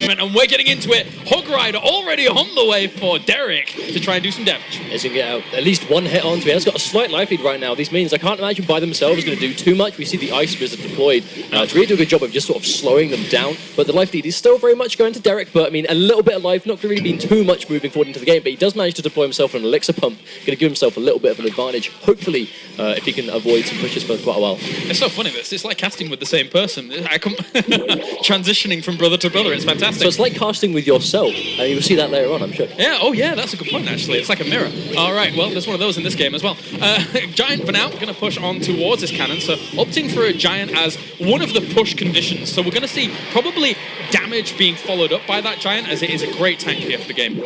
And we're getting into it. Hog Rider already on the way for Derek to try and do some damage. He's going to get at least one hit onto it. He's got a slight life lead right now. These minions, I can't imagine by themselves going to do too much. We see the Ice Wizard deployed to really do a good job of just sort of slowing them down. But the life lead is still very much going to Derek. But I mean, a little bit of life, not really been too much moving forward into the game. But he does manage to deploy himself an Elixir Pump. Going to give himself a little bit of an advantage. Hopefully, if he can avoid some pushes for quite a while. It's so funny this. It's like casting with the same person. I come transitioning from brother to brother. It's fantastic. So it's like casting with yourself, and you'll see that later on, I'm sure. Yeah, oh yeah, that's a good point actually. It's like a mirror. All right, well, there's one of those in this game as well. Giant for now, going to push on towards this cannon, so opting for a Giant as one of the push conditions. So we're going to see probably damage being followed up by that Giant, as it is a great tank here for the game.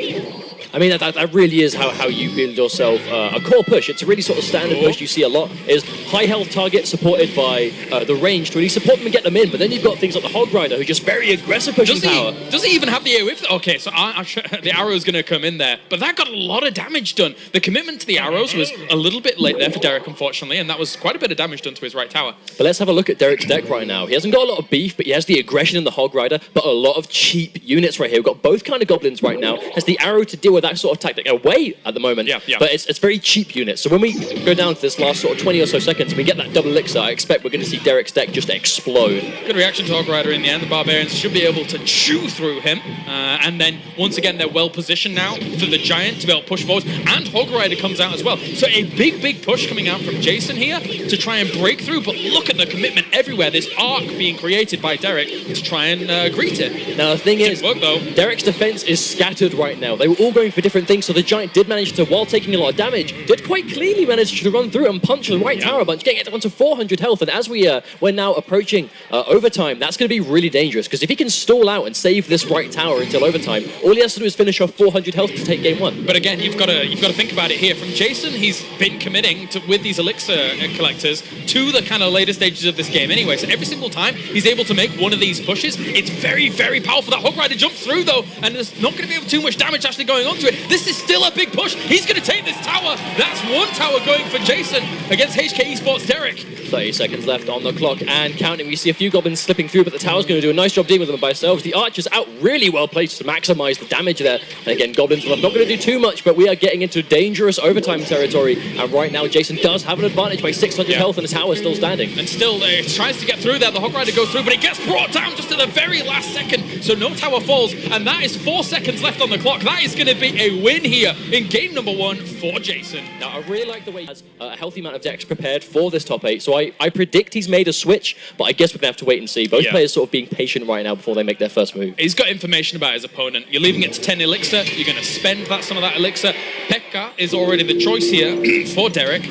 I mean, that really is how you build yourself a core push. It's a really sort of standard push you see a lot, is high health target supported by the range to really support them and get them in. But then you've got things like the Hog Rider, who's just very aggressive pushing power. Does he even have the AoE? Okay, so the arrow's going to come in there. But that got a lot of damage done. The commitment to the arrows was a little bit late there for Derek, unfortunately, and that was quite a bit of damage done to his right tower. But let's have a look at Derek's deck right now. He hasn't got a lot of beef, but he has the aggression in the Hog Rider, but a lot of cheap units right here. We've got both kind of goblins right now. Has the arrow to deal with that sort of tactic away at the moment. Yeah. But it's very cheap units. So when we go down to this last sort of 20 or so seconds and we get that double elixir, I expect we're going to see Derek's deck just explode. Good reaction to Hog Rider in the end. The Barbarians should be able to chew through him. And then, once again, they're well positioned now for the Giant to be able to push forward. And Hog Rider comes out as well. So a big push coming out from Jason here to try and break through. But look at the commitment everywhere. This arc being created by Derek to try and greet it. Now, the thing is, work, though. Derek's defense is scattered right now. They were all going for different things, so the Giant did manage to, while taking a lot of damage, did quite cleanly manage to run through and punch the right tower bunch, getting it down to 400 health. And as we're now approaching overtime, that's going to be really dangerous, because if he can stall out and save this right tower until overtime, all he has to do is finish off 400 health to take game one. But again, you've got to think about it here. From Jason, he's been committing to, with these elixir collectors, to the kind of later stages of this game anyway. So every single time he's able to make one of these pushes, it's very powerful. That Hog Rider jumps through though, and there's not going to be able too much damage actually going onto it. This is still a big push. He's going to take this tower. That's one tower going for Jason against HK Esports Derek. 30 seconds left on the clock and counting. We see a few goblins slipping through, but the tower's going to do a nice job dealing with them by themselves. The archer's out really well placed to maximize the damage there. And again, goblins are not going to do too much, but we are getting into dangerous overtime territory. And right now, Jason does have an advantage by 600 health, and the tower's still standing. And still, tries to get through there. The Hog Rider goes through, but it gets brought down just at the very last second. So no tower falls, and that is 4 seconds left on the clock. That is going to be a win here in game number 1 for Jason. Now, I really like the way he has a healthy amount of decks prepared for this top 8. So I predict he's made a switch, but I guess we're going to have to wait and see. Both players sort of being patient right now before they make their first move. He's got information about his opponent. You're leaving it to 10 elixir. You're going to spend some of that elixir. Pekka is already the choice here for Derek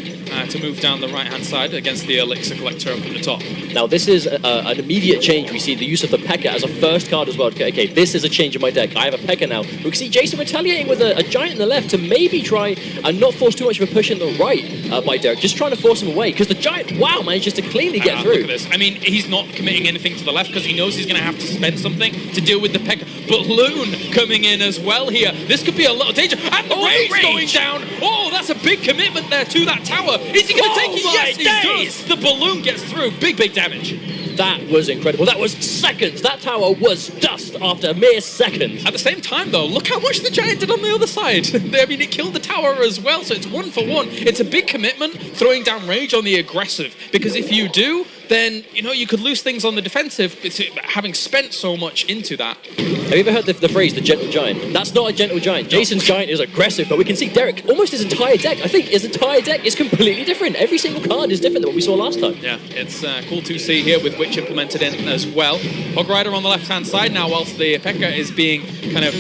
to move down the right-hand side against the elixir collector up at the top. Now, this is an immediate change. We see the use of the Pekka as a first card as well. Okay, this is a change in my deck. I have a Pekka now. We can see Jason retaliating with a Giant in the left to maybe try and not force too much of a push in the right by Derek. Just trying to force him away, because the Giant, wow, manages to cleanly get through. Look at this. I mean, he's not committing anything to the left because he knows he's going to have to spend something to deal with the Pekka. But Loon coming in as well here. This could be a lot of danger. And the rage going down. Oh, that's a big commitment there to that tower. Is he going to take it? Yes, he does. The balloon gets through. Big damage. That was incredible. That was seconds. That tower was dust after mere seconds. At the same time, though, look how much the Giant did on the other side. I mean, it killed the tower as well, so it's 1 for 1. It's a big commitment, throwing down rage on the aggressive, because if you do, then, you know, you could lose things on the defensive, having spent so much into that. Have you ever heard the phrase, the gentle Giant? That's not a gentle Giant. Jason's Giant is aggressive, but we can see Derek, almost his entire deck, I think his entire deck is completely different. Every single card is different than what we saw last time. Yeah, it's cool to see here with Witch implemented in as well. Hog Rider on the left-hand side now, whilst the Pekka is being kind of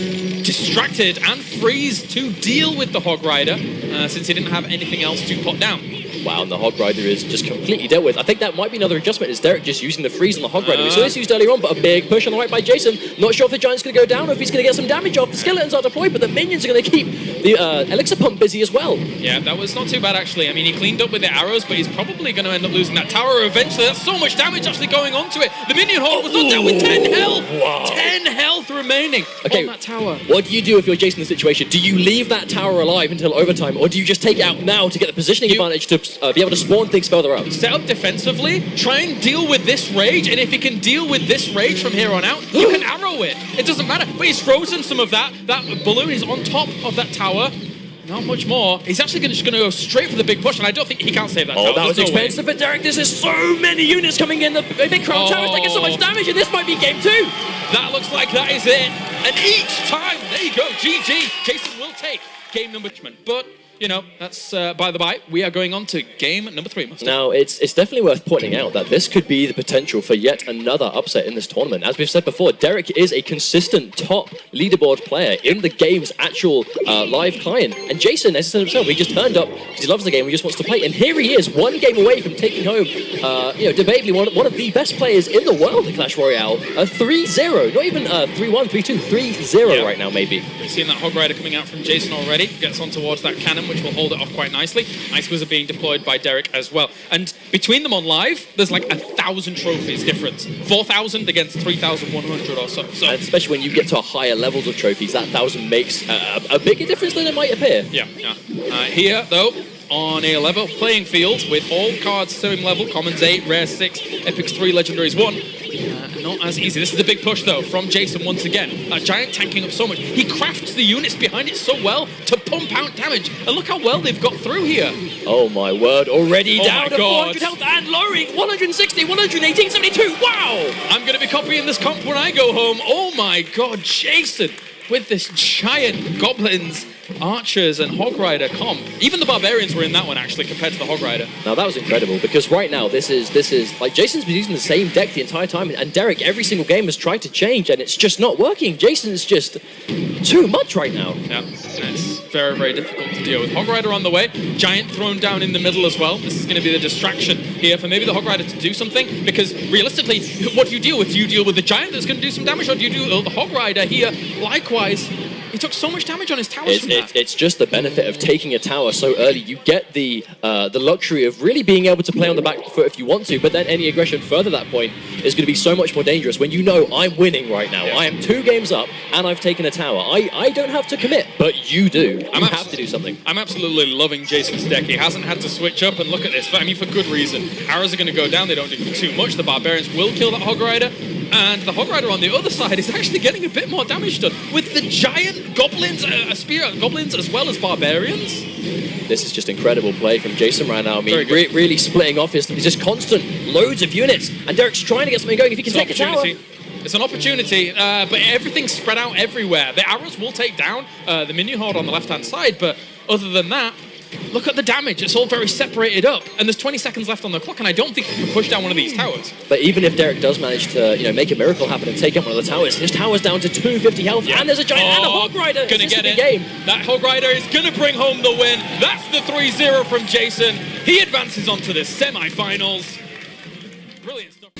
distracted and freeze to deal with the Hog Rider, since he didn't have anything else to put down. Wow, and the Hog Rider is just completely dealt with. I think that might be another adjustment, is Derek just using the freeze on the Hog Rider. We saw this used earlier on, but a big push on the right by Jason. Not sure if the Giant's going to go down or if he's going to get some damage off. The skeletons are deployed, but the minions are going to keep the Elixir Pump busy as well. Yeah, that was not too bad, actually. I mean, he cleaned up with the arrows, but he's probably going to end up losing that tower eventually. That's so much damage actually going onto it. The minion horde was not down with 10 health. Wow. 10 health health remaining on that tower. What do you do if you're Jason in the situation? Do you leave that tower alive until overtime, or do you just take it out now to get the positioning advantage to be able to spawn things further up? Set up defensively, try and deal with this rage, and if he can deal with this rage from here on out, you can arrow it. It doesn't matter. But he's frozen some of that. That balloon is on top of that tower. Not much more. He's actually just going to go straight for the big push, and I don't think he can't save that tower. That was expensive for Derek. This is so many units coming in. The big crown tower is taking so much damage, and this might be game 2. That looks like that is it. And each time, there you go, GG. Jason will take game number 1. But, you know, that's by the by. We are going on to game number 3. Mustard. Now, it's definitely worth pointing out that this could be the potential for yet another upset in this tournament. As we've said before, Derek is a consistent top leaderboard player in the game's actual live client. And Jason, as he said himself, he just turned up because he loves the game, he just wants to play. And here he is, one game away from taking home, debatably one of the best players in the world in Clash Royale. A 3-0, not even 3-1, 3-2, 3-0 right now, maybe. We've seen that Hog Rider coming out from Jason already. Gets on towards that cannon, which will hold it off quite nicely. Ice Wizard being deployed by Derek as well. And between them on live, there's like 1,000 trophies difference. 4,000 against 3,100 or so. And especially when you get to higher levels of trophies, that 1,000 makes a bigger difference than it might appear. Yeah. Here, though, on a level playing field with all cards same level, commons 8, rare 6, epics 3, legendaries 1. Not as easy. This is the big push, though, from Jason once again. Giant tanking up so much. He crafts the units behind it so well to pump out damage. And look how well they've got through here. Oh my word, already down to 400 God. health and lowering 160, 118, 72. Wow! I'm going to be copying this comp when I go home. Oh my God, Jason with this giant goblins, archers, and Hog Rider comp. Even the Barbarians were in that one, actually, compared to the Hog Rider. Now, that was incredible, because right now, this is like, Jason's been using the same deck the entire time, and Derek, every single game, has tried to change, and it's just not working. Jason's just too much right now. Yeah, it's very, very difficult to deal with. Hog Rider on the way, Giant thrown down in the middle as well. This is going to be the distraction here for maybe the Hog Rider to do something, because realistically, what do you deal with? Do you deal with the Giant that's going to do some damage, or do you do the Hog Rider here? Likewise, he took so much damage on his towers from that. It's just the benefit of taking a tower so early. You get the luxury of really being able to play on the back foot if you want to, but then any aggression further that point is going to be so much more dangerous when you know I'm winning right now. Yeah. I am 2 games up and I've taken a tower. I don't have to commit, but you do. You have to do something. I'm absolutely loving Jason's deck. He hasn't had to switch up, and look at this. I mean, for good reason. Arrows are going to go down. They don't do too much. The Barbarians will kill that Hog Rider, and the Hog Rider on the other side is actually getting a bit more damage done with the giant goblins, a spear goblins as well as Barbarians. This is just incredible play from Jason right now. I mean, really splitting off his just constant loads of units, and Derek's trying to get something going. If he can take a tower. It's an opportunity, but everything's spread out everywhere. The arrows will take down the minion horde on the left-hand side, but other than that, look at the damage. It's all very separated up, and there's 20 seconds left on the clock, and I don't think you can push down one of these towers. But even if Derek does manage to, make a miracle happen and take out one of the towers, his tower's down to 250 health, and there's a giant and a Hog Rider. Gonna get it. Game. That Hog Rider is gonna bring home the win. That's the 3-0 from Jason. He advances on to the semi-finals. Brilliant stuff.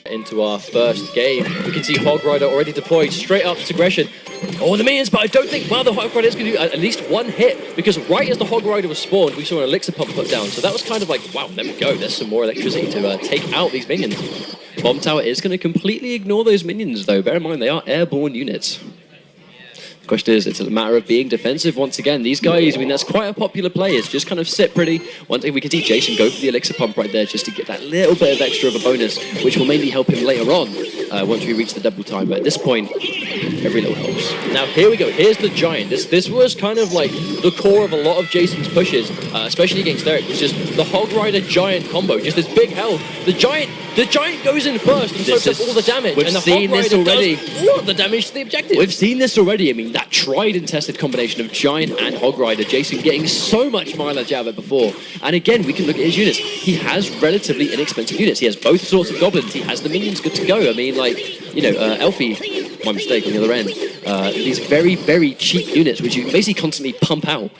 Into our first game, we can see Hog Rider already deployed straight up to aggression. Oh, the minions, but I don't think, the Hog Rider is going to do at least one hit, because right as the Hog Rider was spawned, we saw an elixir pump put down, so that was kind of like, wow, there we go, there's some more electricity to take out these minions. Bomb Tower is going to completely ignore those minions, though. Bear in mind, they are airborne units. The question is, it's a matter of being defensive once again. These guys, I mean, that's quite a popular play. It's just kind of sit pretty. One thing we can see Jason go for the elixir pump right there just to get that little bit of extra of a bonus, which will mainly help him later on once we reach the double time. But at this point, every little helps. Now, here we go. Here's the Giant. This was kind of like the core of a lot of Jason's pushes, especially against Derek. It's just the Hog Rider Giant combo, just this big health. The Giant goes in first and soaks up all the damage. We've and the seen Hog Rider this already. does all of the damage to the objective. We've seen this already. I mean, that tried and tested combination of Giant and Hog Rider. Jason getting so much mileage out of it before. And again, we can look at his units. He has relatively inexpensive units. He has both sorts of goblins. He has the minions good to go. I mean, like, Elfie my mistake on the other end. These very, very cheap units, which you can basically constantly pump out.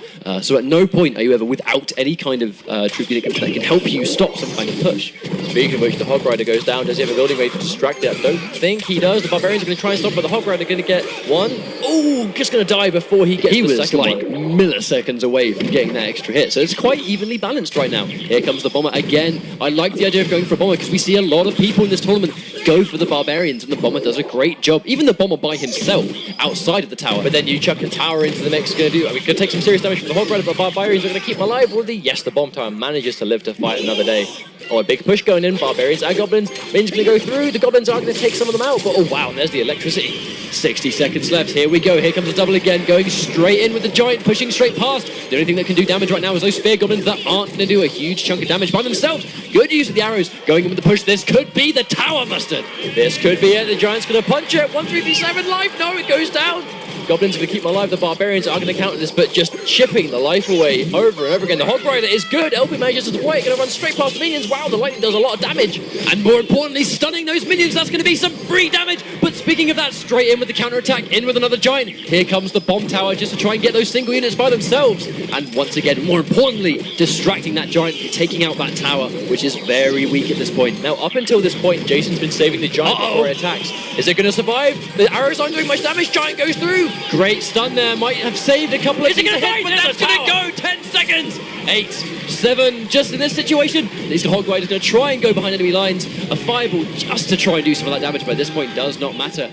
So at no point are you ever without any kind of troop unit that can help you stop some kind of push. Speaking of which, the Hog Rider goes down. Does he have a building ready to distract it? I don't think he does. The Barbarians are going to try and stop, but the Hog Rider going to get one. Oh, just going to die before he gets the second like one. milliseconds away from getting that extra hit. So it's quite evenly balanced right now. Here comes the Bomber again. I like the idea of going for a Bomber because we see a lot of people in this tournament go for the Barbarians, and the Bomber does a great job. Even the Bomber by himself outside of the tower. But then you chuck a tower into the mix. Going to take some serious damage from the Hog Rider, but Barbarians are going to keep him alive. Will they? Yes, the Bomb Tower manages to live to fight another day. Oh, a big push going in. Barbarians and Goblins. Minions going to go through. The Goblins are going to take some of them out. But oh wow, and there's the electricity. 60 seconds left. Here we go. Here comes the double again. Going straight in with the Giant, pushing straight past. The only thing that can do damage right now is those Spear Goblins that aren't going to do a huge chunk of damage by themselves. Good use of the arrows. Going in with the push. This could be the tower busted. This could be it. The Giant's going to punch it. 1-3-7 life. No, it goes down. Goblins are going to keep him alive. The Barbarians are going to counter this, but just chipping the life away over and over again. The Hog Rider is good. Elfie manages to deploy it. Going to run straight past the minions. Wow, the lightning does a lot of damage. And more importantly, stunning those minions. That's going to be some free damage. But speaking of that, straight in with the counter-attack, in with another Giant. Here comes the Bomb Tower just to try and get those single units by themselves. And once again, more importantly, distracting that Giant from taking out that tower, which is very weak at this point. Now, up until this point, Jason's been saving the Giant before it attacks. Is it going to survive? The arrows aren't doing much damage. Giant goes through. Great stun there. Might have saved a couple of... Is it going to die? But that's going to go. 10 seconds. 8, 7. Just in this situation, these Hog Riders going to try and go behind enemy lines. A fireball just to try and do some of that damage, but at this point does not matter.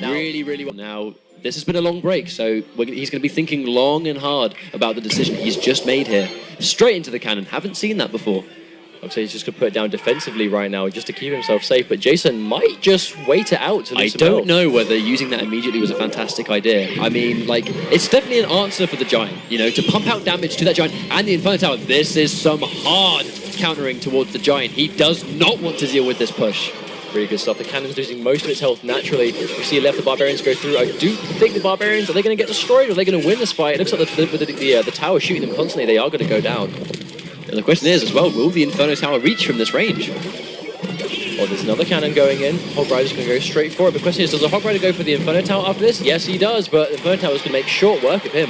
Now, really well. Now, this has been a long break, so he's going to be thinking long and hard about the decision he's just made here. Straight into the cannon. Haven't seen that before. I'd say he's just going to put it down defensively right now just to keep himself safe, but Jason might just wait it out to I don't know whether using that immediately was a fantastic idea. I mean, like, it's definitely an answer for the Giant, you know, to pump out damage to that Giant and the Inferno Tower. This is some hard countering towards the Giant. He does not want to deal with this push. Really good stuff. The cannon's losing most of its health naturally. We see left the Barbarians go through. I do think the Barbarians, are they going to get destroyed or are they going to win this fight? It looks like the tower shooting them constantly, they are going to go down. And the question is, as well, will the Inferno Tower reach from this range? Oh, there's another cannon going in. Hog Rider's going to go straight for it. The question is, does the Hog Rider go for the Inferno Tower after this? Yes, he does, but the Inferno Tower is going to make short work of him.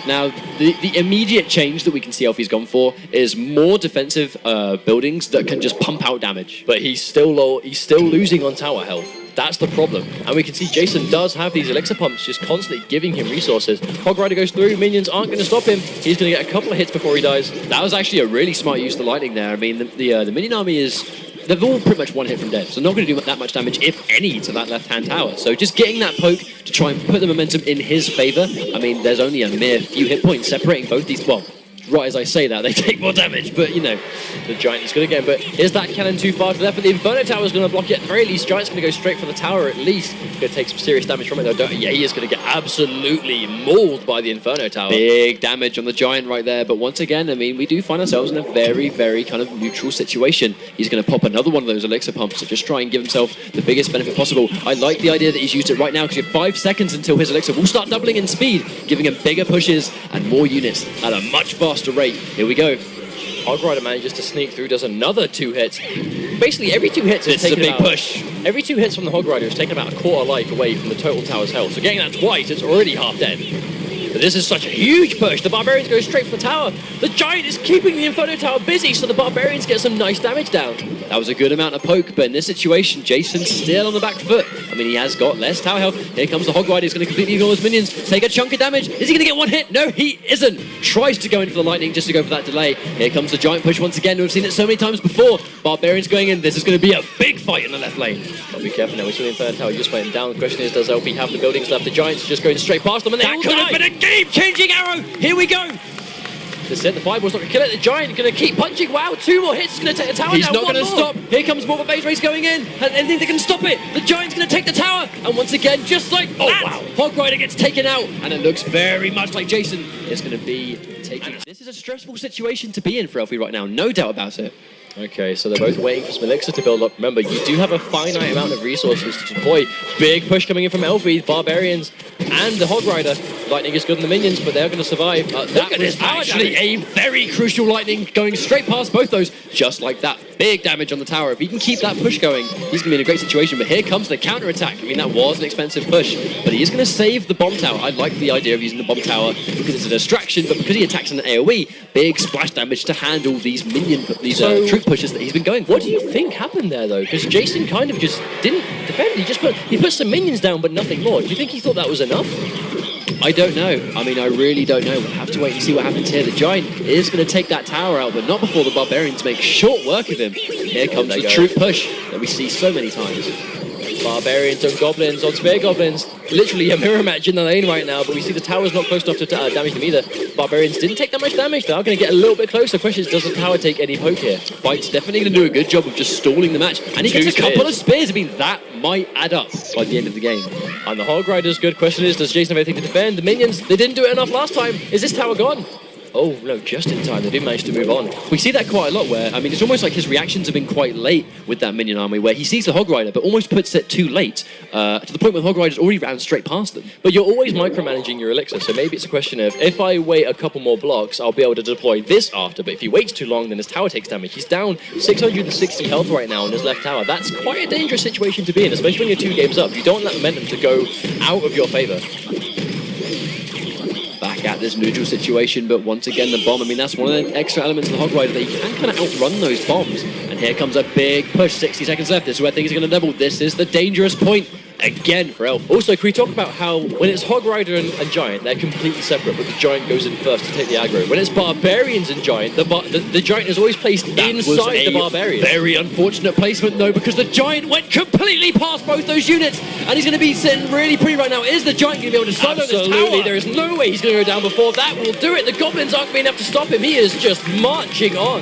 Now, the immediate change that we can see Elfie's gone for is more defensive buildings that can just pump out damage. But he's still low. He's still losing on tower health. That's the problem. And we can see Jason does have these elixir pumps just constantly giving him resources. Hog Rider goes through. Minions aren't going to stop him. He's going to get a couple of hits before he dies. That was actually a really smart use of the lightning there. I mean, the minion army is... They've all pretty much one hit from dead, so not going to do that much damage, if any, to that left-hand tower. So just getting that poke to try and put the momentum in his favor. I mean, there's only a mere few hit points separating both these... Well, right as I say that, they take more damage, but, you know, the Giant is going to get him. But is that cannon too far to the left? But the Inferno Tower is going to block it. At the very least, Giant's going to go straight for the tower at least. Going to take some serious damage from it, though. Yeah, he is going to get absolutely mauled by the Inferno Tower. Big damage on the Giant right there. But once again, I mean, we do find ourselves in a very, very kind of neutral situation. He's going to pop another one of those elixir pumps to just try and give himself the biggest benefit possible. I like the idea that he's used it right now because you have 5 seconds until his elixir will start doubling in speed, giving him bigger pushes and more units at a much faster rate. Here we go. Hog Rider manages to sneak through, does another 2 hits. Basically, every 2 hits is a big push. Every 2 hits from the Hog Rider is taking about a quarter life away from the total tower's health. So getting that twice, it's already half dead. But this is such a huge push. The Barbarians go straight for the tower. The Giant is keeping the Inferno Tower busy, so the Barbarians get some nice damage down. That was a good amount of poke, but in this situation, Jason's still on the back foot. I mean, he has got less tower health. Here comes the Hog Rider. He's going to completely ignore his minions, take a chunk of damage. Is he going to get one hit? No, he isn't. Tries to go in for the lightning just to go for that delay. Here comes the Giant push once again. We've seen it so many times before. Barbarians going in. This is going to be a big fight in the left lane. But be careful now. We saw the Inferno Tower just went down. The question is, does Elfie have the buildings left? The Giants are just going straight past them, and they all could die. have been a game-changing arrow. Here we go. That's it. The Fireball's not going to kill it. The Giant going to keep punching. Wow, 2 more hits. He's going to take the tower He's down. He's not going to stop. Here comes more of a base race going in. And anything that can stop it. The Giant's going to take the tower. And once again, just like that, wow, Hog Rider gets taken out. And it looks very much like Jason is going to be taken. This is a stressful situation to be in for Elfie right now. No doubt about it. Okay, so they're both waiting for some elixir to build up. Remember, you do have a finite amount of resources to deploy. Big push coming in from Elfie, Barbarians, and the Hog Rider. Lightning is good on the minions, but they're going to survive. That was actually a very crucial lightning going straight past both those, just like that. big damage on the tower. If he can keep that push going, he's going to be in a great situation. But here comes the counter-attack. I mean, that was an expensive push, but he is going to save the bomb tower. I like the idea of using the bomb tower because it's a distraction, but because he attacks in an AoE, big splash damage to handle these troop pushes that he's been going for. What do you think happened there, though? Because Jason kind of just didn't defend. He put some minions down, but nothing more. Do you think he thought that was enough? I don't know. I mean, I really don't know. We'll have to wait and see what happens here. The Giant is going to take that tower out, but not before the Barbarians make short work of him. Here comes the troop push that we see so many times. Barbarians on Goblins, on Spear Goblins. Literally a mirror match in the lane right now, but we see the tower's not close enough to damage them either. Barbarians didn't take that much damage. They are going to get a little bit closer. Question is, does the tower take any poke here? Fight's definitely going to do a good job of just stalling the match. And he gets a couple of spears. I mean, that might add up by the end of the game. And the Hog Rider's good. Question is, does Jason have anything to defend? The minions, they didn't do it enough last time. Is this tower gone? Oh, no, just in time. They did manage to move on. We see that quite a lot where, I mean, it's almost like his reactions have been quite late with that minion army, where he sees the Hog Rider, but almost puts it too late, to the point where the Hog Rider's already ran straight past them. But you're always micromanaging your elixir, so maybe it's a question of, if I wait a couple more blocks, I'll be able to deploy this after, but if he waits too long, then his tower takes damage. He's down 660 health right now on his left tower. That's quite a dangerous situation to be in, especially when you're 2 games up. You don't want that momentum to go out of your favor. Back at this neutral situation, but once again the bomb, I mean, that's one of the extra elements of the Hog Rider that he can kind of outrun those bombs. And here comes a big push, 60 seconds left. This is where things are going to double. This is the dangerous point again for Elf. Also, can we talk about how when it's Hog Rider and Giant, they're completely separate, but the Giant goes in first to take the aggro. When it's Barbarians and Giant, the Giant is always placed inside the Barbarian. Very unfortunate placement though, because the Giant went completely past both those units, and he's going to be sitting really pretty right now. Is the Giant going to be able to solo this tower? There is no way he's going to go down before that will do it. The Goblins aren't going to be enough to stop him. He is just marching on.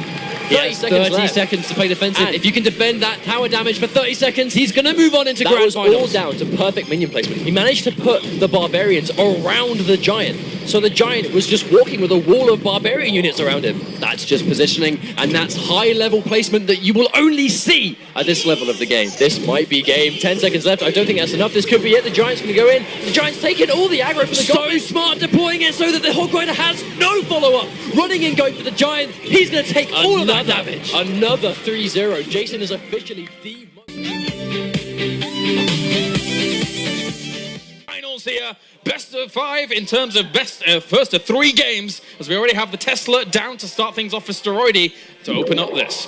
30 seconds to play defensive. And if you can defend that tower damage for 30 seconds, he's going to move on into grand finals. That was all down to perfect minion placement. He managed to put the Barbarians around the Giant. So the Giant was just walking with a wall of Barbarian units around him. That's just positioning, and that's high-level placement that you will only see at this level of the game. This might be game. 10 seconds left. I don't think that's enough. This could be it. The Giant's going to go in. The Giant's taking all the aggro from the Goblins. So smart, deploying it so that the Hog Rider has no follow-up. Running in, going for the Giant. He's going to take all of that damage. Another 3-0. Jason is officially the Finals here, best of 5 in terms of first of 3 games, as we already have the Tesla down to start things off for Steroidy to open up this.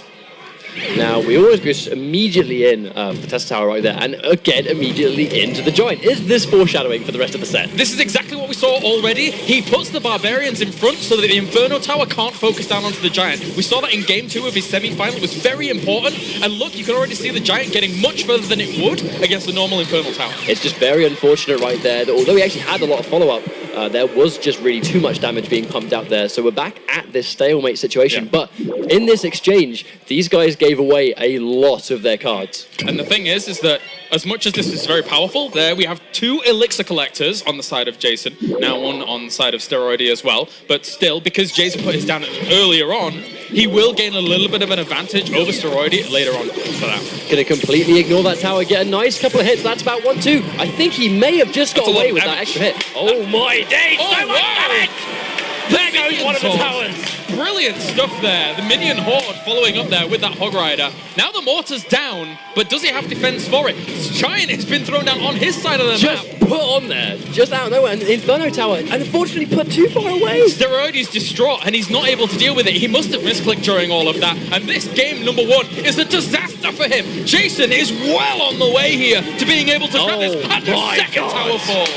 Now, we always go immediately in for the Tesla Tower right there, and again, immediately into the Giant. Is this foreshadowing for the rest of the set? This is exactly what we saw already. He puts the Barbarians in front so that the Inferno Tower can't focus down onto the Giant. We saw that in Game 2 of his semi-final. It was very important, and look, you can already see the Giant getting much further than it would against the normal Infernal Tower. It's just very unfortunate right there that although he actually had a lot of follow-up, there was just really too much damage being pumped out there. So we're back at this stalemate situation, but in this exchange, these guys gave away a lot of their cards. And the thing is that as much as this is very powerful, there we have 2 Elixir Collectors on the side of Jason, now one on the side of Steroidy as well, but still, because Jason put his down earlier on, he will gain a little bit of an advantage over Steroidy later on for that. Gonna completely ignore that tower, get a nice couple of hits, that's about 1-2. I think he may have just got away with that extra hit. Oh my days, so much damage! There goes one of the towers. Brilliant stuff there. The minion horde following up there with that Hog Rider. Now the mortar's down, but does he have defense for it? Giant has been thrown down on his side of the map. Just put on there, just out of nowhere. And the Inferno Tower, and unfortunately put too far away. Steroidy's distraught, and he's not able to deal with it. He must have misclicked during all of that. And this game number 1 is a disaster for him. Jason is well on the way here to being able to grab this, and the second tower falls.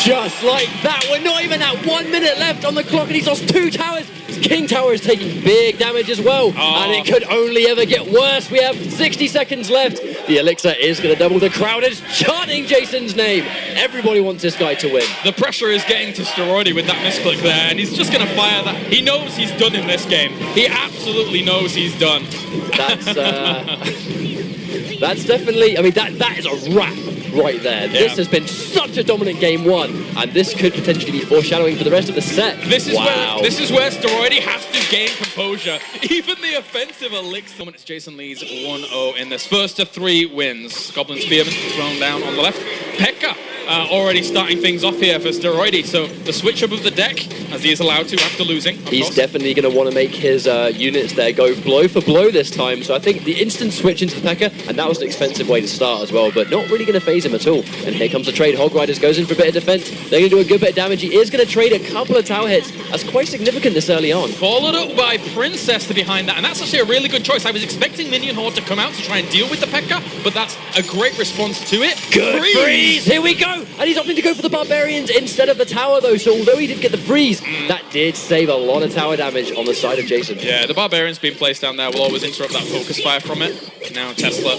Just like that, we're not even at 1 minute left on the clock, and he's lost 2 towers. His King Tower is taking big damage as well, and it could only ever get worse. We have 60 seconds left. The Elixir is going to double. The crowd is chanting Jason's name. Everybody wants this guy to win. The pressure is getting to Steroidy with that misclick there, and he's just going to fire that. He knows he's done in this game. He absolutely knows he's done. That's definitely, I mean, that is a wrap right there. This has been such a dominant game 1, and this could potentially be foreshadowing for the rest of the set. This is where Steroidy has to gain composure. Even the offensive Elixir. It's Jason leads 1-0 in this first of 3 wins. Goblin Spearman thrown down on the left. Pekka already starting things off here for Steroidy. So the switch up of the deck, as he is allowed to after losing. He's definitely going to want to make his units there go blow for blow this time. So I think the instant switch into the P.E.K.K.A, and that was an expensive way to start as well, but not really going to phase him at all. And here comes the trade. Hog Riders goes in for a bit of defense. They're going to do a good bit of damage. He is going to trade a couple of tower hits. That's quite significant this early on. Followed up by Princess to behind that, and that's actually a really good choice. I was expecting Minion Horde to come out to try and deal with the P.E.K.K.A, but that's a great response to it. Good freeze! Here we go! And he's opting to go for the Barbarians instead of the tower, though, so although he did get the freeze, that did save a lot of tower damage on the side of Jason. Yeah, the Barbarians being placed down there will always interrupt that focus fire from it. Now Tesla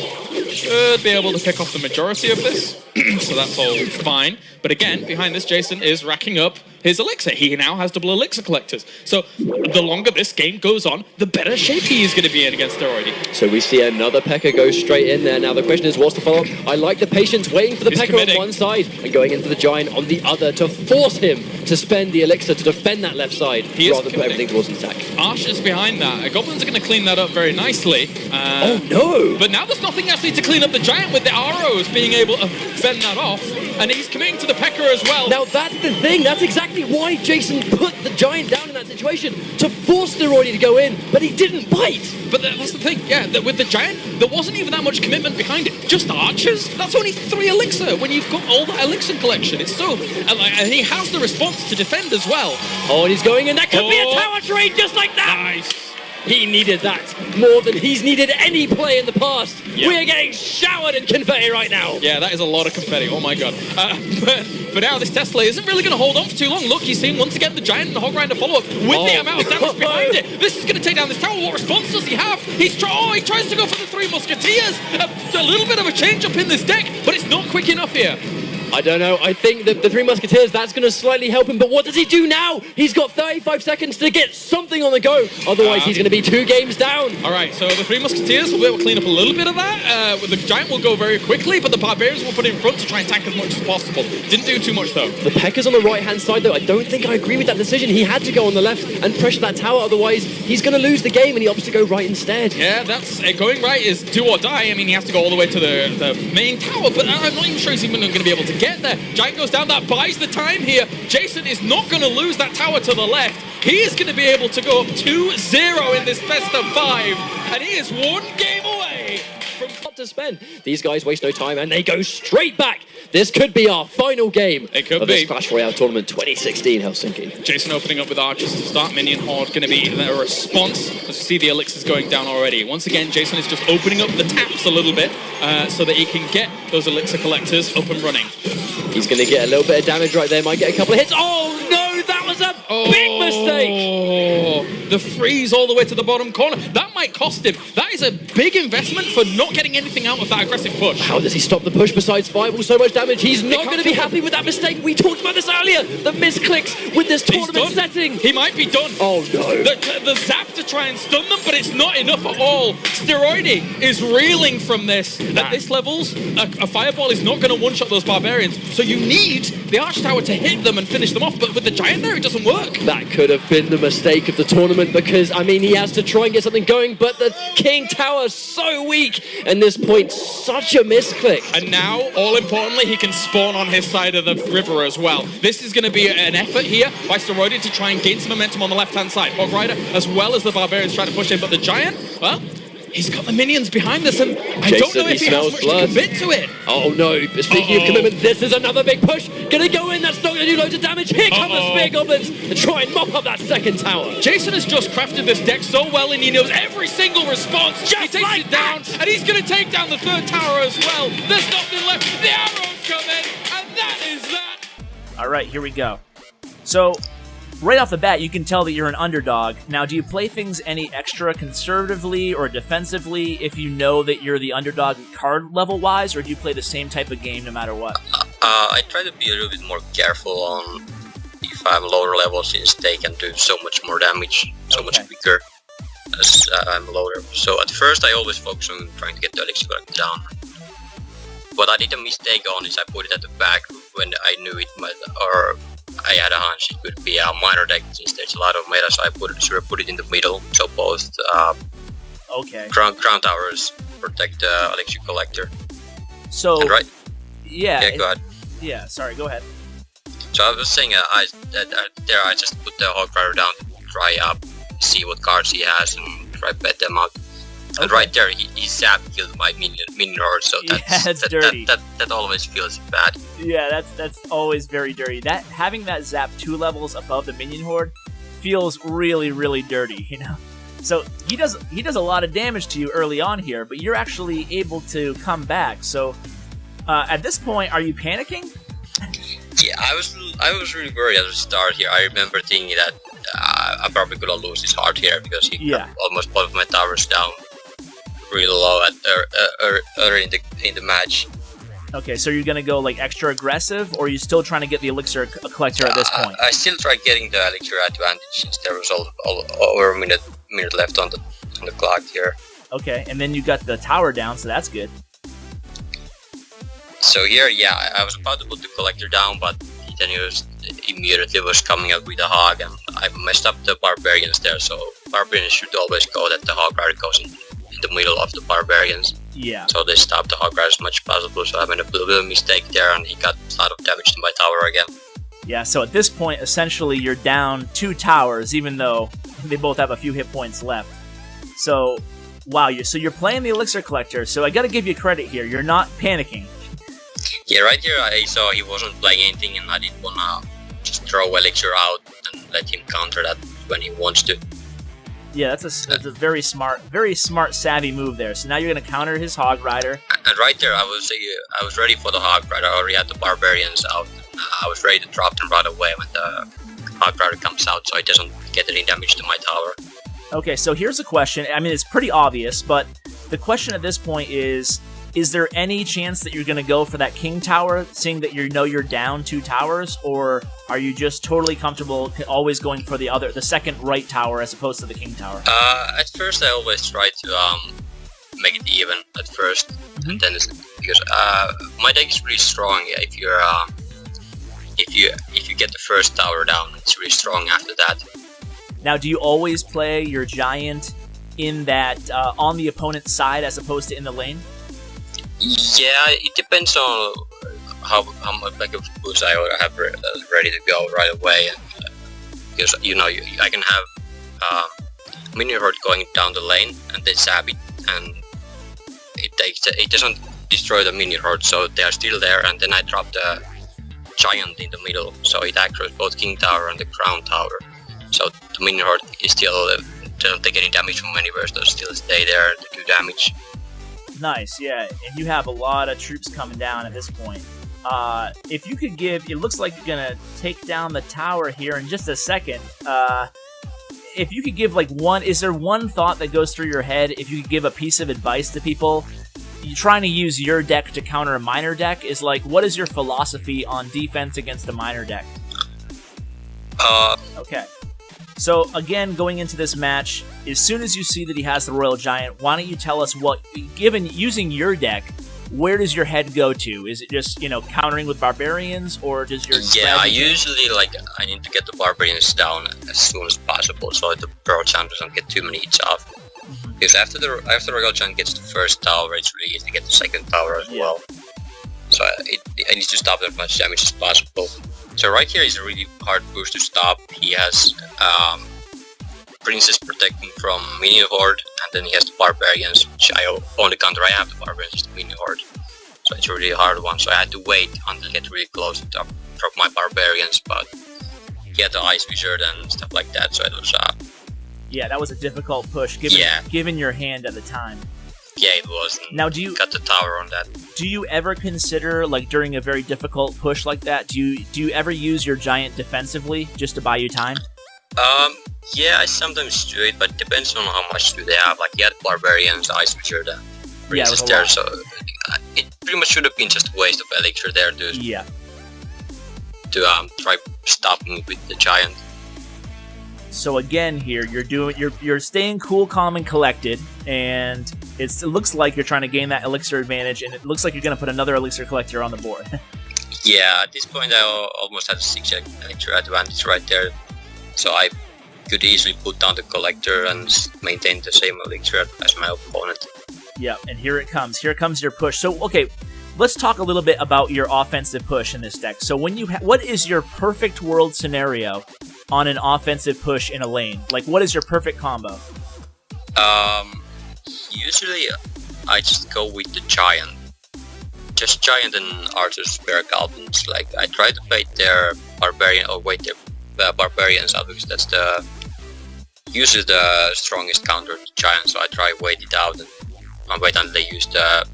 should be able to pick off the majority of this, so that's all fine. But again, behind this, Jason is racking up his elixir. He now has double elixir collectors. So the longer this game goes on, the better shape he is going to be in against Steroidy. So we see another P.E.K.K.A go straight in there. Now the question is, what's the follow-up? I like the patience, waiting for the P.E.K.K.A on one side and going in for the Giant on the other to force him to spend the elixir to defend that left side rather than put everything towards the attack. Arsh is behind that. Goblins are going to clean that up very nicely. Oh no! But now there's nothing actually to clean up the Giant with the arrows being able to fend that off. And he's committing to the P.E.K.K.A as well. Now that's the thing. That's exactly why Jason put the Giant down in that situation, to force Steroidy to go in, but he didn't bite. But that's the thing, yeah, that with the Giant, there wasn't even that much commitment behind it. Just archers? That's only 3 elixir when you've got all that elixir collection. It's so... And he has the response to defend as well. Oh, and he's going in. That could be a tower trade just like that. Nice. He needed that more than he's needed any play in the past. Yep. We are getting showered in confetti right now. Yeah, that is a lot of confetti. Oh my god. But for now, this Tesla isn't really going to hold on for too long. Look, he's seeing once again the Giant and the Hog Rider follow up with the amount of damage behind it. This is going to take down this tower. What response does he have? He tries to go for the 3 Musketeers. A little bit of a change up in this deck, but it's not quick enough here. I don't know. I think that the 3 Musketeers, that's going to slightly help him. But what does he do now? He's got 35 seconds to get something on the go. Otherwise, he's going to be 2 games down. All right, so the 3 Musketeers will be able to clean up a little bit of that. The Giant will go very quickly, but the Barbarians will put in front to try and tank as much as possible. Didn't do too much, though. The P.E.K.K.A's on the right-hand side, though. I don't think I agree with that decision. He had to go on the left and pressure that tower. Otherwise, he's going to lose the game, and he opts to go right instead. Yeah, that's going right is do or die. I mean, he has to go all the way to the main tower, but I'm not even sure he's even going to be able to get there. Giant goes down, that buys the time here. Jason is not going to lose that tower to the left. He is going to be able to go up 2-0 in this best of 5, and he is 1 game away from what to spend. These guys waste no time, and they go straight back. This could be our final game of this Clash Royale tournament 2016 Helsinki. Jason opening up with archers to start. Minion Horde going to be a response. As you see the elixirs going down already. Once again, Jason is just opening up the taps a little bit so that he can get those elixir collectors up and running. He's going to get a little bit of damage right there. Might get a couple of hits. Oh no, that was a big mistake. The freeze all the way to the bottom corner. That might cost him. That is a big investment for not getting anything out of that aggressive push. How does he stop the push besides Fireball? So much damage. He's not going to be happy with that mistake. We talked about this earlier. The misclicks with this tournament setting. He might be done. Oh no. The zap to try and stun them, but it's not enough at all. Steroidy is reeling from this. At this levels, a Fireball is not going to one-shot those Barbarians. So you need the Arch Tower to hit them and finish them off, but with the Giant there, it doesn't work. That could have been the mistake of the tournament because, I mean, he has to try and get something going, but the King Tower so weak, and this point, such a misclick. And now, all importantly, he can spawn on his side of the river as well. This is going to be an effort here by Steroidy to try and gain some momentum on the left-hand side. Hog Rider, as well as the Barbarians trying to push in, but the Giant, well, he's got the minions behind this, and I don't know if he has much to commit to it. Oh no, speaking of commitment, this is another big push. Gonna go in, that's not gonna do loads of damage. Here come the Spear Goblins to try and mop up that second tower. Jason has just crafted this deck so well, and he knows every single response. He takes it down, and he's gonna take down the 3rd tower as well. There's nothing left. The arrows come in, and that is that. All right, here we go. So, right off the bat, you can tell that you're an underdog. Now, do you play things any extra conservatively or defensively if you know that you're the underdog card level-wise, or do you play the same type of game no matter what? I try to be a little bit more careful on if I'm lower level, since they can do so much more damage, so much quicker as I'm lower. So at first, I always focus on trying to get the elixir down. What I did a mistake on is I put it at the back when I knew it might, or I had a hunch it could be a minor deck since there's a lot of meta, so I put it in the middle, so both crown towers protect the elixir collector. So and yeah, go ahead. Yeah, sorry, go ahead. So I was saying, I just put the Hog Rider down to try up, see what cards he has, and try bet them out. And right there, he zap killed my minion horde, so that's dirty. That always feels bad. Yeah, that's always very dirty. That having that zap 2 levels above the minion horde feels really, really dirty, you know. So he does a lot of damage to you early on here, but you're actually able to come back. So at this point, are you panicking? Yeah, I was really worried at the start here. I remember thinking that I'm probably gonna lose this hard here because he got almost both of my towers down really low at early in the match. Okay, so you're gonna go like extra aggressive, or are you still trying to get the elixir collector at this point? I still tried getting the elixir advantage since there was all over a minute left on the clock here. Okay, and then you got the tower down, so that's good. So here, yeah, I was about to put the collector down, but then he immediately was coming up with a hog, and I messed up the barbarians there. So barbarians should always go that the hog rider goes in the middle of the barbarians. Yeah. So they stopped the hog rider as much as possible. So I made a little bit of mistake there, and he got a lot of damage to my tower again. Yeah. So at this point, essentially, you're down 2 towers, even though they both have a few hit points left. So, wow. You're playing the elixir collector. So I got to give you credit here. You're not panicking. Yeah, right here I saw he wasn't playing anything, and I didn't wanna just throw elixir out and let him counter that when he wants to. Yeah, that's a very smart, savvy move there. So now you're gonna counter his hog rider. And right there, I was ready for the hog rider. I already had the barbarians out. I was ready to drop them right away when the hog rider comes out, so it doesn't get any damage to my tower. Okay, so here's a question. I mean, it's pretty obvious, but the question at this point is there any chance that you're going to go for that king tower, seeing that you're down 2 towers, or are you just totally comfortable always going for the second right tower as opposed to the king tower? At first, I always try to make it even at first, and then because my deck is really strong. Yeah, if you get the first tower down, it's really strong after that. Now, do you always play your giant in that on the opponent's side as opposed to in the lane? Yeah, it depends on how much like a boost I have ready to go right away, and because I can have minion horde going down the lane and then zap it, and it doesn't destroy the minion horde, so they are still there, and then I drop the giant in the middle, so it activates both king tower and the crown tower, so the minion horde is still doesn't take any damage from anywhere, so still stay there to do damage. Nice, yeah, and you have a lot of troops coming down at this point. If you could give, it looks like you're gonna take down the tower here in just a second. If you could give is there one thought that goes through your head? If you could give a piece of advice to people, you're trying to use your deck to counter a minor deck, is what is your philosophy on defense against a minor deck? Okay. So, again, going into this match, as soon as you see that he has the Royal Giant, why don't you tell us using your deck, where does your head go to? Is it just, countering with Barbarians, or does your... Yeah, I usually, I need to get the Barbarians down as soon as possible, so the Royal Giant doesn't get too many hits off. Because after the Royal Giant gets the first tower, it's really easy to get the second tower as well. So I need to stop as much damage as possible. So right here is a really hard boost to stop. He has Princess protecting from Minion Horde, and then he has the Barbarians, which on the counter I have the Barbarians, the Minion Horde. So it's a really hard one, so I had to wait until I get really close to drop my Barbarians, but he had the Ice Wizard and stuff like that, so it was... yeah, that was a difficult push, given your hand at the time. Yeah, it was. Now, got the tower on that. Do you ever consider, during a very difficult push like that, do you ever use your giant defensively just to buy you time? Yeah, I sometimes do it, but it depends on how much do they have. He had Barbarians, Ice Wizard, Princess there, so it pretty much should have been just a waste of elixir there to try stopping with the giant. So again, here you're staying cool, calm, and collected, and it looks like you're trying to gain that elixir advantage, and it looks like you're going to put another elixir collector on the board. Yeah, at this point I almost had a 6 elixir advantage right there, so I could easily put down the collector and maintain the same elixir as my opponent. Yeah, and here it comes. Here comes your push. So, okay, let's talk a little bit about your offensive push in this deck. So when you what is your perfect world scenario on an offensive push in a lane? Like, what is your perfect combo? Usually I just go with the giant. Just giant and archers spare goblins. Like, I try to bait their barbarian or wait their barbarians out, because that's usually the strongest counter to giant. So I try wait it out and wait until they use the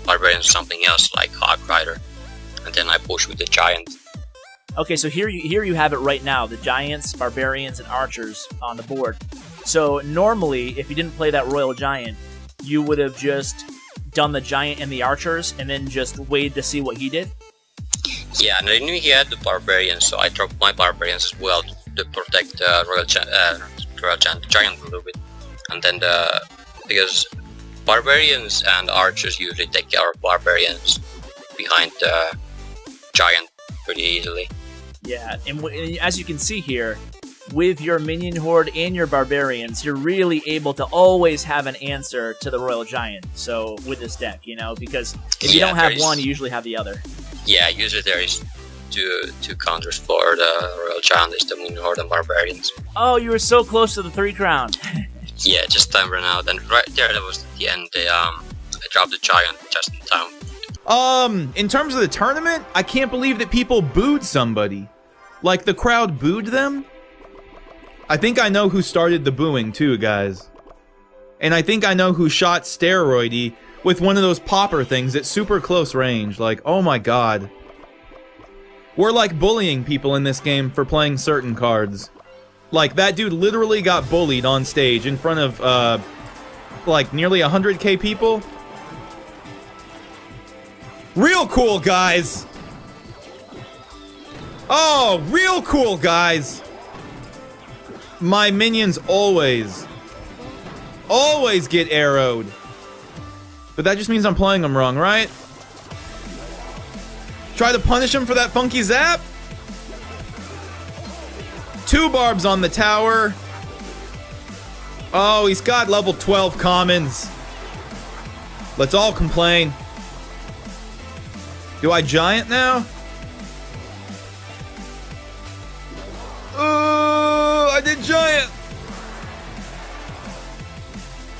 barbarians or something else like Hog Rider, and then I push with the giant. Okay, so here you have it right now, the giants, barbarians, and archers on the board. So normally, if you didn't play that royal giant, you would have just done the giant and the archers, and then just waited to see what he did? Yeah, and I knew he had the barbarians, so I dropped my barbarians as well to protect the royal giant a little bit. And then because barbarians and archers usually take care of barbarians behind the giant pretty easily. Yeah, and as you can see here, with your minion horde and your barbarians, you're really able to always have an answer to the royal giant. So with this deck, you know, because if you don't have one, you usually have the other. Yeah, usually there is two counters for the royal giant, is the minion horde and barbarians. Oh, you were so close to the 3 crown. Yeah, just time ran out, and right there, that was the end. I dropped the giant just in time. In terms of the tournament, I can't believe that people booed somebody. Like, the crowd booed them? I think I know who started the booing, too, guys. And I think I know who shot Steroidy with one of those popper things at super close range. Like, oh my god. We're, like, bullying people in this game for playing certain cards. Like, that dude literally got bullied on stage in front of, like, nearly 100k people. Real cool, guys! Oh, real cool, guys! My minions always get arrowed. But that just means I'm playing them wrong, right? Try to punish him for that funky zap? 2 barbs on the tower. Oh, he's got level 12 commons. Let's all complain. Do I giant now? I did giant.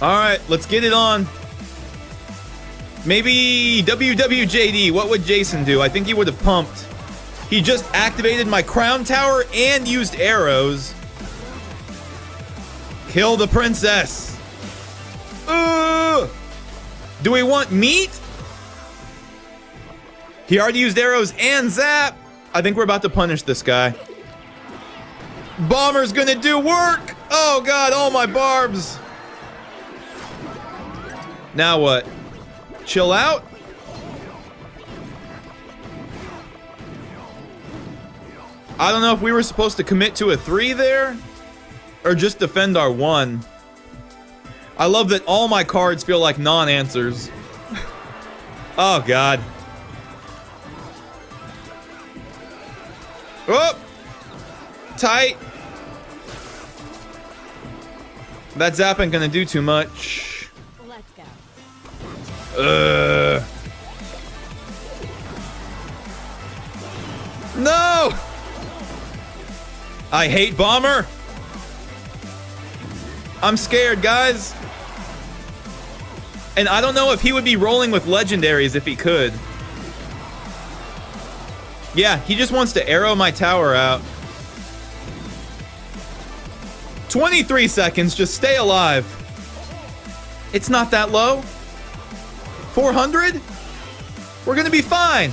Alright, let's get it on. Maybe WWJD, what would Jason do? I think he would have pumped. He just activated my crown tower and used arrows. Kill the princess. Do we want meat? He already used arrows and zap. I think we're about to punish this guy. Bomber's gonna do work. Oh god, all my barbs. Now what? Chill out? I don't know if we were supposed to commit to a 3 there, or just defend our 1. I love that all my cards feel like non-answers. Oh god. Oh! Tight. That zap ain't gonna do too much. Let's go. No! I hate Bomber. I'm scared, guys. And I don't know if he would be rolling with legendaries if he could. Yeah, he just wants to arrow my tower out. 23 seconds, just stay alive. It's not that low. 400? We're gonna be fine.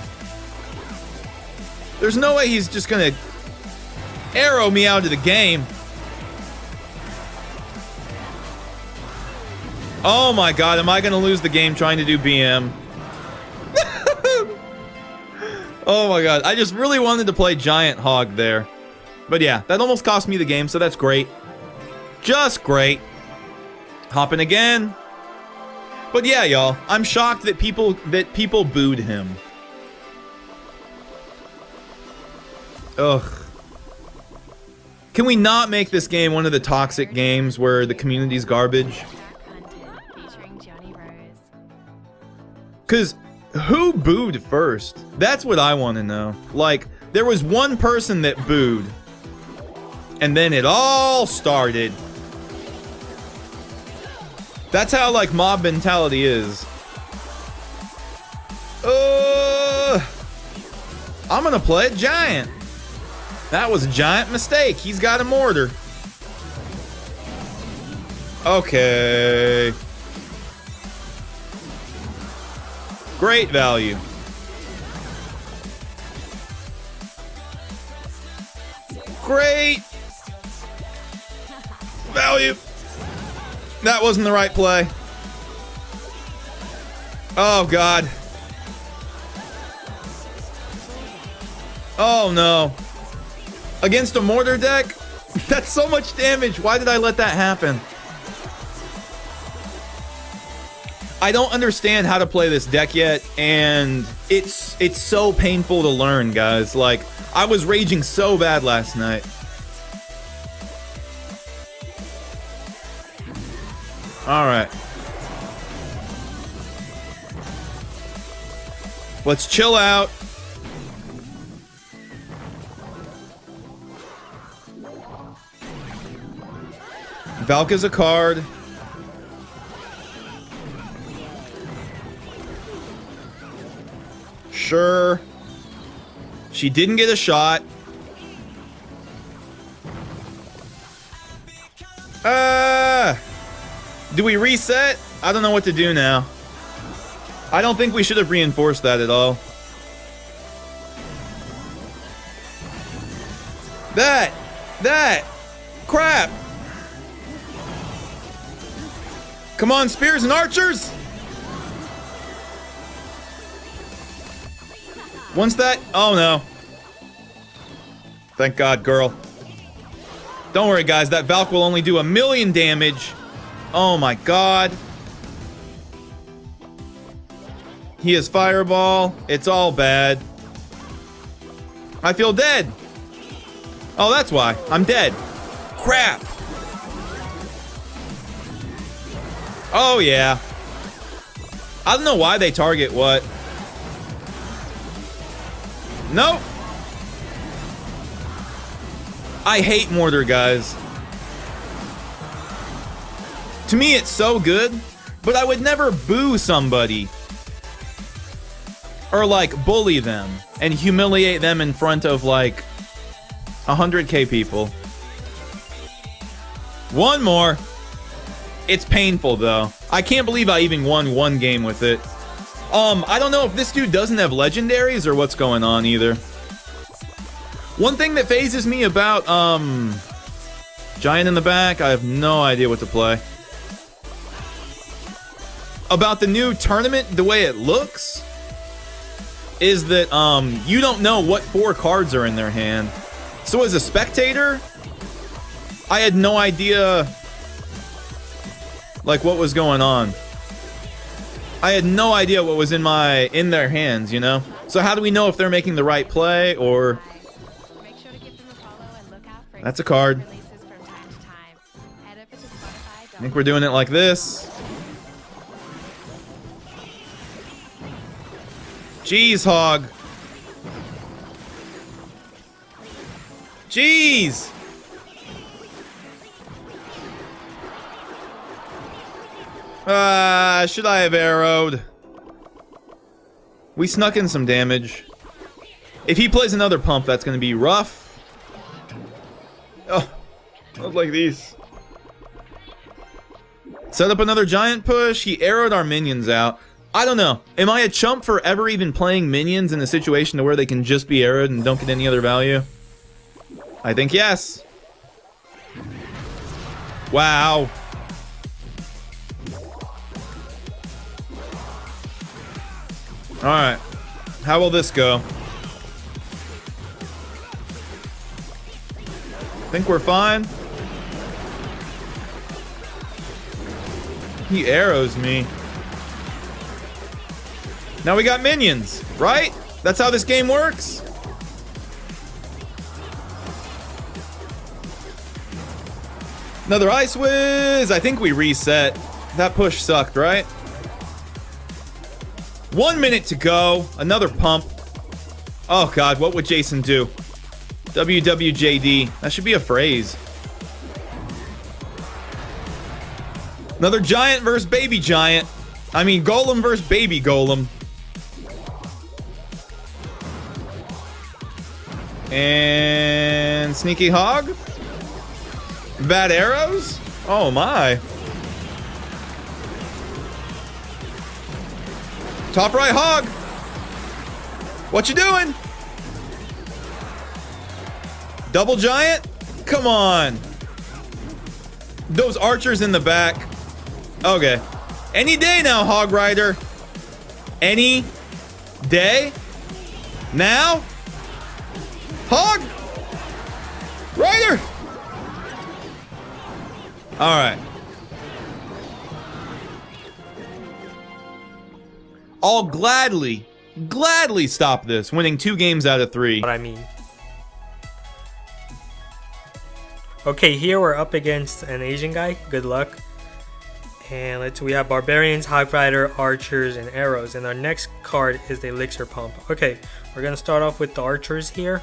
There's no way he's just gonna arrow me out of the game. Oh my god, am I gonna lose the game trying to do BM? Oh my god, I just really wanted to play Giant Hog there. But yeah, that almost cost me the game, so that's great. Just great. Hopping again. But yeah, y'all, I'm shocked that people booed him. Ugh. Can we not make this game one of the toxic games where the community's garbage? Because Who booed first? That's what I want to know. Like, there was one person that booed. And then it all started. That's how, like, mob mentality is. I'm gonna play a giant. That was a giant mistake. He's got a mortar. Okay. Great value. Great value. That wasn't the right play. Oh, God. Oh, no. Against a mortar deck? That's so much damage. Why did I let that happen? I don't understand how to play this deck yet, and it's so painful to learn, guys. Like, I was raging so bad last night. All right. Let's chill out. Valka's a card. Sure. She didn't get a shot. Do we reset? I don't know what to do now. I don't think we should have reinforced that at all. That! Crap! Come on, spears and archers! Once that... Oh, no. Thank God, girl. Don't worry, guys. That Valk will only do 1,000,000 damage. Oh, my God. He has Fireball. It's all bad. I feel dead. Oh, that's why. I'm dead. Crap. Oh, yeah. I don't know why they target what. Nope. I hate mortar, guys. To me, it's so good, but I would never boo somebody. Or, like, bully them and humiliate them in front of, like, 100K people. One more. It's painful, though. I can't believe I even won one game with it. I don't know if this dude doesn't have legendaries or what's going on either. One thing that phases me about, Giant in the back, I have no idea what to play. About the new tournament, the way it looks, is that, you don't know what 4 cards are in their hand. So as a spectator, I had no idea, like, what was going on. I had no idea what was in their hands, you know? So how do we know if they're making the right play, or... That's a card. I think we're doing it like this. Jeez, Hog. Jeez! Should I have arrowed? We snuck in some damage. If he plays another pump, that's gonna be rough. Oh, not like these. Set up another giant push. He arrowed our minions out. I don't know. Am I a chump for ever even playing minions in a situation to where they can just be arrowed and don't get any other value? I think yes. Wow. Alright. How will this go? Think we're fine? He arrows me. Now we got minions, right? That's how this game works? Another Ice Whiz! I think we reset. That push sucked, right? 1 minute to go. Another pump. Oh, God. What would Jason do? WWJD. That should be a phrase. Another giant versus baby giant. I mean, golem versus baby golem. And sneaky hog. Bad arrows. Oh my. Top right hog. What you doing? Double giant? Come on. Those archers in the back. Okay. Any day now, Hog Rider. Any day. Now. Hog Rider. All right. I'll gladly stop this, winning 2 games out of 3. What I mean. Okay, here we're up against an Asian guy. Good luck. And we have barbarians, hog rider, archers, and arrows. And our next card is the elixir pump. Okay, we're gonna start off with the archers here.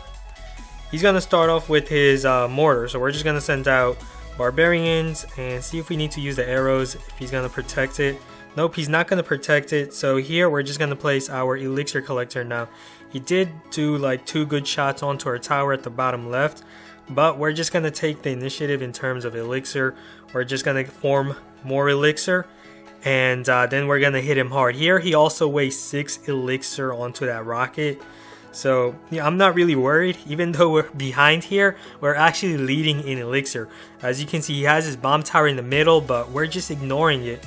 He's gonna start off with his mortar. So we're just gonna send out barbarians and see if we need to use the arrows, if he's gonna protect it. Nope, he's not gonna protect it. So here we're just gonna place our elixir collector now. He did do like 2 good shots onto our tower at the bottom left, but we're just gonna take the initiative in terms of elixir. We're just gonna form more elixir, and then we're gonna hit him hard. Here he also wastes 6 elixir onto that rocket. So yeah, I'm not really worried. Even though we're behind here, we're actually leading in elixir. As you can see, he has his bomb tower in the middle, but we're just ignoring it.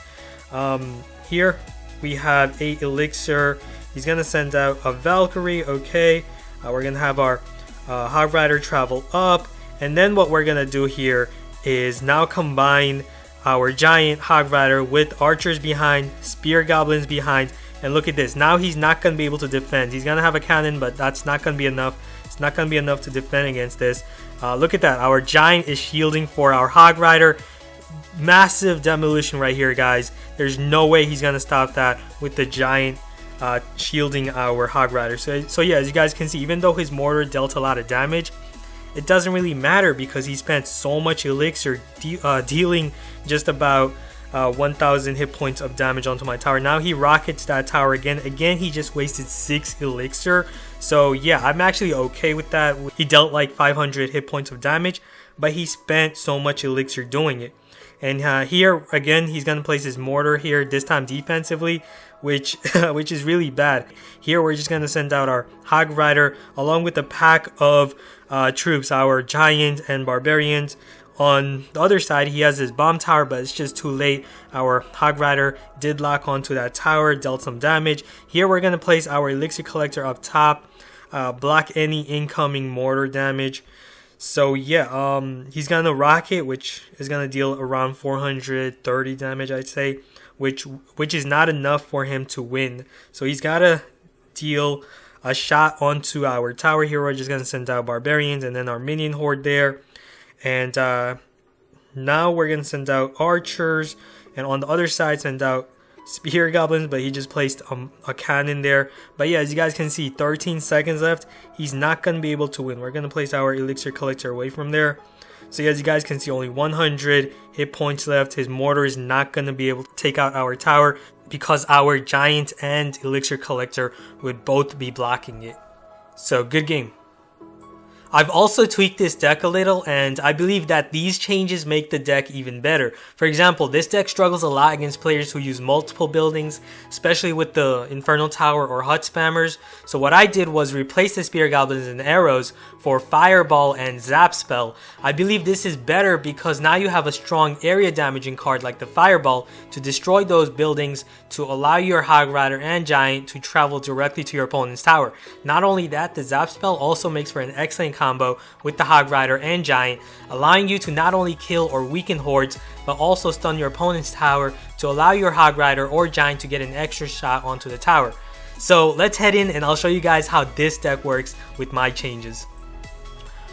Here we have 8 elixir. He's gonna send out a Valkyrie. Okay, we're gonna have our Hog Rider travel up, and then what we're gonna do here is now combine our giant Hog Rider with archers behind, spear goblins behind, and look at this. Now he's not gonna be able to defend. He's gonna have a cannon, but that's not gonna be enough. It's not gonna be enough to defend against this. Look at that. Our giant is shielding for our Hog Rider. Massive demolition right here, guys. There's no way he's gonna stop that with the giant shielding our Hog Rider. So yeah, as you guys can see, even though his mortar dealt a lot of damage, it doesn't really matter because he spent so much elixir dealing just about 1,000 hit points of damage onto my tower. Now he rockets that tower again. Again, he just wasted 6 elixir. So yeah, I'm actually okay with that. He dealt like 500 hit points of damage, but he spent so much elixir doing it. And here again, he's gonna place his mortar here, this time defensively, which is really bad. Here we're just gonna send out our Hog Rider along with a pack of troops, our giant and barbarians. On the other side, he has his bomb tower, but it's just too late. Our Hog Rider did lock onto that tower, dealt some damage. Here we're gonna place our elixir collector up top, block any incoming mortar damage. So yeah, he's gonna rocket, which is gonna deal around 430 damage, I'd say, which is not enough for him to win. So he's gotta deal a shot onto our tower. Here we're just gonna send out barbarians and then our minion horde there, and now we're gonna send out archers, and on the other side send out spear goblins, but he just placed a cannon there. But yeah, as you guys can see, 13 seconds left. He's not going to be able to win. We're going to place our elixir collector away from there. So as you guys can see, only 100 hit points left. His mortar is not going to be able to take out our tower because our giant and elixir collector would both be blocking it. So good game. I've also tweaked this deck a little, and I believe that these changes make the deck even better. For example, this deck struggles a lot against players who use multiple buildings, especially with the Infernal Tower or Hut Spammers. So what I did was replace the Spear Goblins and Arrows for Fireball and Zap Spell. I believe this is better because now you have a strong area damaging card like the Fireball to destroy those buildings to allow your Hog Rider and Giant to travel directly to your opponent's tower. Not only that, the Zap Spell also makes for an excellent combo with the Hog Rider and Giant, allowing you to not only kill or weaken hordes, but also stun your opponent's tower to allow your Hog Rider or Giant to get an extra shot onto the tower. So let's head in and I'll show you guys how this deck works with my changes.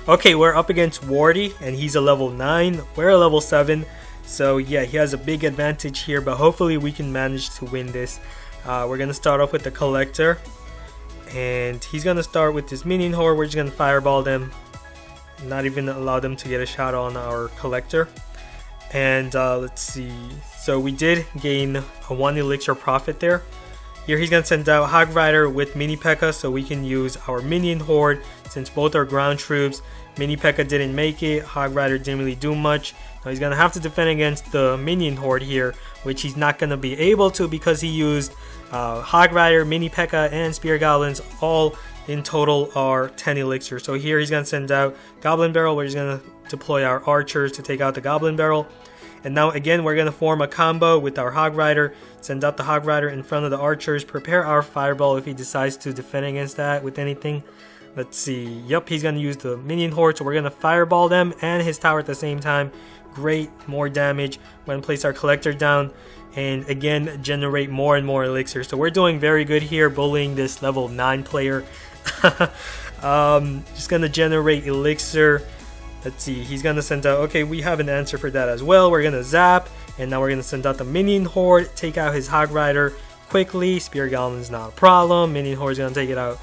Okay, we're up against Wardy and he's a level 9, we're a level 7. So yeah, he has a big advantage here, but hopefully we can manage to win this. We're gonna start off with the collector, and he's gonna start with this minion horde. We're just gonna fireball them, not even allow them to get a shot on our collector. And let's see, so we did gain a 1 elixir profit there. Here he's gonna send out Hog Rider with Mini P.E.K.K.A. so we can use our minion horde since both are ground troops. Mini P.E.K.K.A. didn't make it, Hog Rider didn't really do much. Now he's gonna have to defend against the minion horde here, which he's not gonna be able to because he used Hog Rider, Mini P.E.K.K.A. and Spear Goblins. All in total are 10 elixir. So here he's gonna send out Goblin Barrel. We're just gonna deploy our archers to take out the Goblin Barrel. And now again we're gonna form a combo with our Hog Rider, send out the Hog Rider in front of the archers, prepare our fireball if he decides to defend against that with anything. Let's see, yep, he's gonna use the minion horde, so we're gonna fireball them and his tower at the same time. Great, more damage. We're gonna place our collector down and again generate more and more elixir. So we're doing very good here, bullying this level 9 player. Just gonna generate elixir. Let's see, he's gonna send out, okay, we have an answer for that as well. We're gonna zap, and now we're gonna send out the minion horde, take out his Hog Rider quickly. Spear Goblin's not a problem. Minion horde's gonna take it out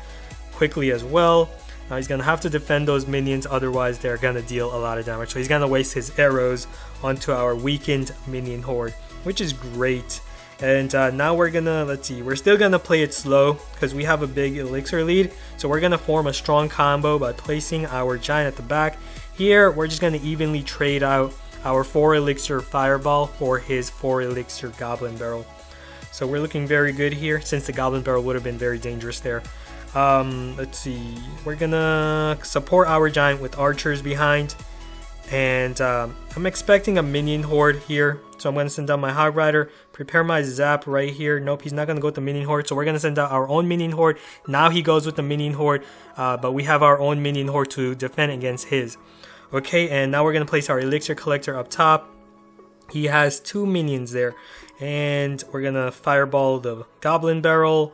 quickly as well. Now he's gonna have to defend those minions, otherwise they're gonna deal a lot of damage. So he's gonna waste his arrows onto our weakened minion horde, which is great. And now we're gonna, let's see, we're still gonna play it slow because we have a big elixir lead. So we're gonna form a strong combo by placing our giant at the back. Here we're just gonna evenly trade out our 4 elixir fireball for his 4 elixir goblin barrel. So we're looking very good here since the goblin barrel would have been very dangerous there. Let's see, we're gonna support our giant with archers behind, and I'm expecting a minion horde here, so I'm gonna send out my Hog Rider, prepare my zap right here. Nope, he's not gonna go with the minion horde, so we're gonna send out our own minion horde. Now he goes with the minion horde, but we have our own minion horde to defend against his. Okay, and now we're gonna place our elixir collector up top. He has 2 minions there, and we're gonna fireball the goblin barrel,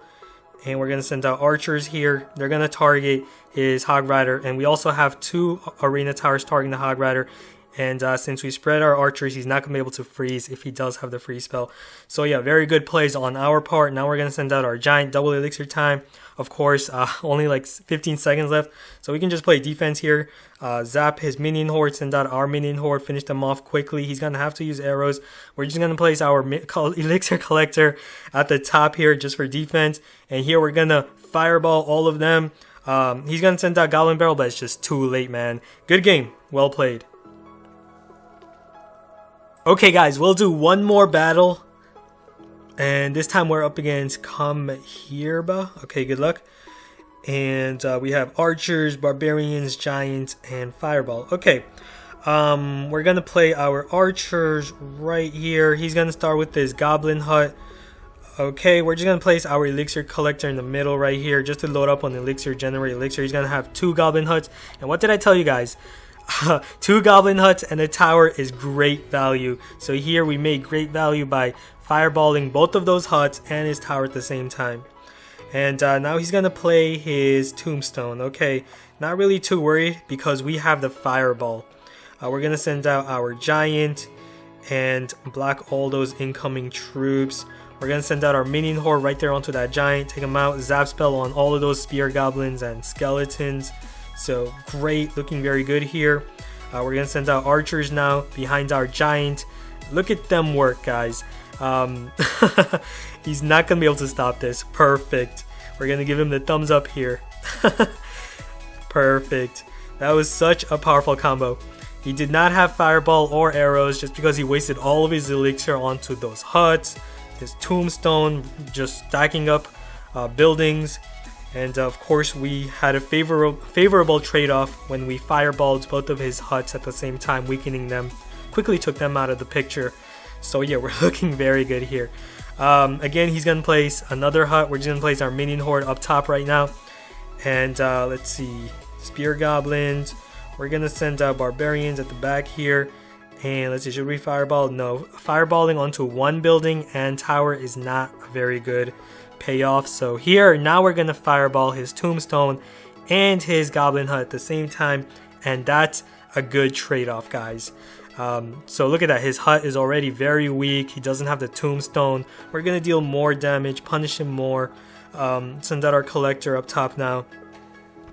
and we're gonna send out archers here. They're gonna target his Hog Rider, and we also have 2 arena towers targeting the Hog Rider. And since we spread our archers, he's not gonna be able to freeze if he does have the freeze spell. So yeah, very good plays on our part. Now we're gonna send out our giant, double elixir time. Of course, only like 15 seconds left, so we can just play defense here. Zap his minion horde, send out our minion horde, finish them off quickly. He's gonna have to use arrows. We're just gonna place our elixir collector at the top here just for defense. And here we're gonna fireball all of them. He's gonna send out goblin barrel, but it's just too late, man. Good game, well played. Okay guys, we'll do one more battle, and this time we're up against Kamhirba. Okay, good luck. And we have archers, barbarians, giants, and fireball. Okay, we're gonna play our archers right here. He's gonna start with this goblin hut. Okay, we're just gonna place our elixir collector in the middle right here just to load up on elixir, generate elixir. He's gonna have 2 goblin huts, and what did I tell you guys? 2 goblin huts and a tower is great value. So here we made great value by fireballing both of those huts and his tower at the same time. And now he's gonna play his tombstone. Okay, not really too worried because we have the fireball. We're gonna send out our giant and block all those incoming troops. We're gonna send out our minion horde right there onto that giant, take him out, zap spell on all of those spear goblins and skeletons. So great, looking very good here. We're gonna send out archers now behind our giant. Look at them work, guys. He's not gonna be able to stop this. Perfect. We're gonna give him the thumbs up here. Perfect. That was such a powerful combo. He did not have fireball or arrows just because he wasted all of his elixir onto those huts. His tombstone just stacking up buildings. And of course we had a favorable trade-off when we fireballed both of his huts at the same time, weakening them. Quickly took them out of the picture. So yeah, we're looking very good here. Again, he's gonna place another hut. We're just gonna place our minion horde up top right now. And let's see, spear goblins. We're gonna send out barbarians at the back here. And let's see, should we fireball? No, fireballing onto 1 building and tower is not a very good payoff. So here now we're gonna fireball his tombstone and his goblin hut at the same time, and that's a good trade-off, guys. So look at that, his hut is already very weak. He doesn't have the tombstone. We're gonna deal more damage, punish him more. Send out our collector up top now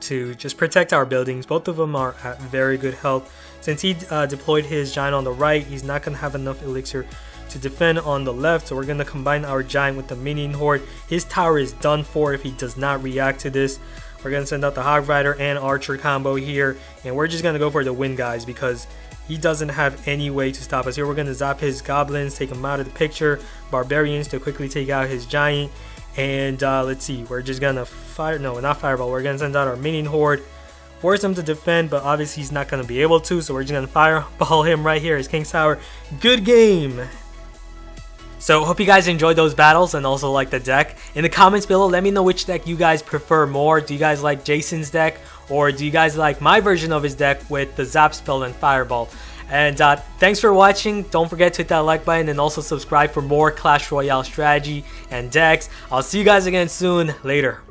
to just protect our buildings. Both of them are at very good health. Since he deployed his giant on the right, he's not gonna have enough elixir to defend on the left, so we're gonna combine our giant with the minion horde. His tower is done for if he does not react to this. We're gonna send out the hog rider and archer combo here, and we're just gonna go for the win, guys, because he doesn't have any way to stop us here. We're gonna zap his goblins, take him out of the picture, barbarians to quickly take out his giant, and let's see, we're just gonna fire, no, not fireball, we're gonna send out our minion horde, force him to defend, but obviously he's not gonna be able to, so we're just gonna fireball him right here, his King's Tower. Good game! So hope you guys enjoyed those battles and also like the deck. In the comments below, let me know which deck you guys prefer more. Do you guys like Jason's deck, or do you guys like my version of his deck with the zap spell and fireball? And thanks for watching. Don't forget to hit that like button and also subscribe for more Clash Royale strategy and decks. I'll see you guys again soon. Later.